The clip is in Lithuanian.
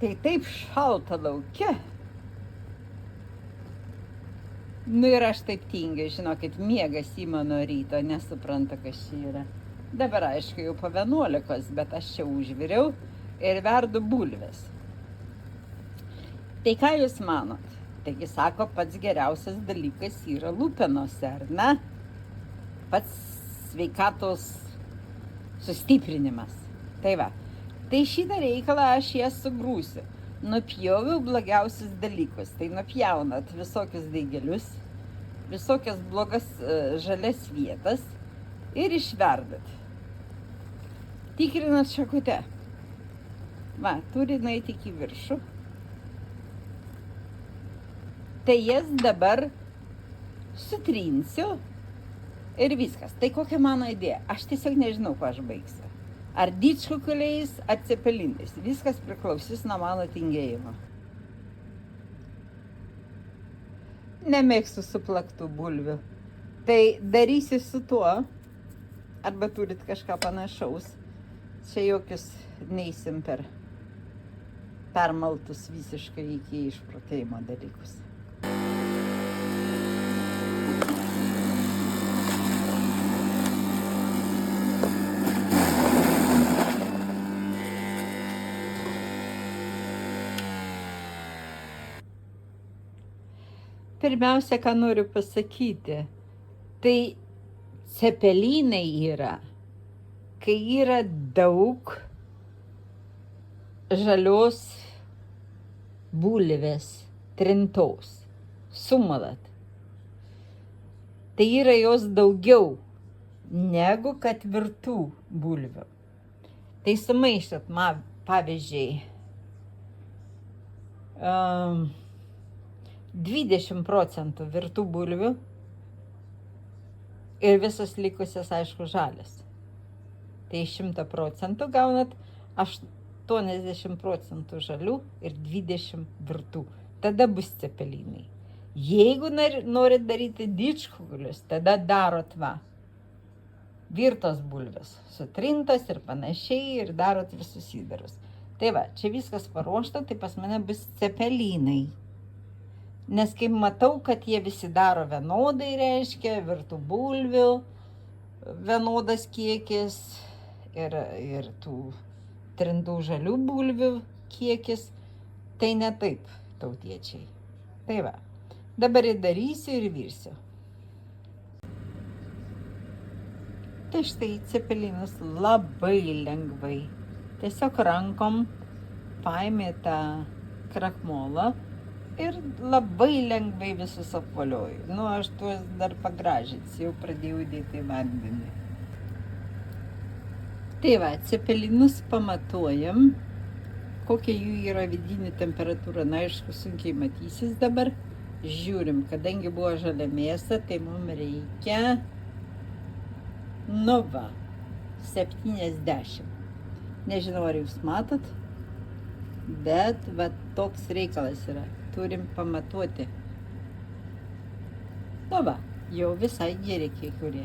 Tai taip šalta lauke. Nu ir aš taip tingiu, žinokit, miegas į mano ryto, nesupranta, kas čia yra. Dabar aišku jau po 11, bet aš čia užviriau ir verdu bulves. Tai ką jūs manot? Taigi sako, pats geriausias dalykas yra lupenose, ar ne? Pats sveikatos sustiprinimas. Tai va, tai šitą reikalą aš jas sugrūsiu. Nupjoviau blogiausius dalykus. Tai nupjaunat visokius daigelius, visokias blogas žalias vietas ir išverdat. Tikrinat šakute. Va, turi nueiti iki viršų. Tai jas dabar sutrinsiu ir viskas. Tai kokia mano idėja? Aš tiesiog nežinau, ko aš baigsiu. Ar didžkukuliais, ar cepelinais. Viskas priklausys nuo mano tingėjimo. Nemėgstu suplaktų bulvių. Tai darysiu su tuo, arba turit kažką panašaus. Čia jokius neisim per permaltus visiškai iki išprotėjimo dalykus. Pirmiausia, ką noriu pasakyti, tai cepelinai yra, kai yra daug žalios bulvės trintos, sumalat. Tai yra jos daugiau negu kad virtų bulvių. Tai sumaišat, pavyzdžiui, 20% virtų bulvių ir visas likusias, aišku, žalias. Tai 100% gaunat 80% žalių ir 20 virtų. Tada bus cepelinai. Jeigu norit daryti didžkukulius, tada darot va. Virtos bulvės, sutrintos ir panašiai ir darot visus įdarus. Tai va, čia viskas paruošta, tai pas mane bus cepelinai. Nes kaip matau, kad jie visi daro vienodai, reiškia, virtų bulvių, vienodas kiekis ir tų trintų žalių bulvių kiekis, tai ne taip, tautiečiai. Tai va, dabar darysiu ir virsiu. Tai štai cepelinus labai lengvai, tiesiog rankom paėmė tą krakmolą, ir labai lengvai visus apvalioju. Nu, aš tuos dar pagražinsiu, jau pradėjau dėti vandenį. Tai va, cepelinus pamatuojam, kokia jų yra vidinė temperatūra. Na, aišku, sunkiai matysis dabar. Žiūrim, kadangi buvo žalia mėsa, tai mums reikia, nu va, 70. Nežinau, ar jūs matot, bet va, toks reikalas yra. Turim pamatuoti. Nu va, jau visai geri kai kurie.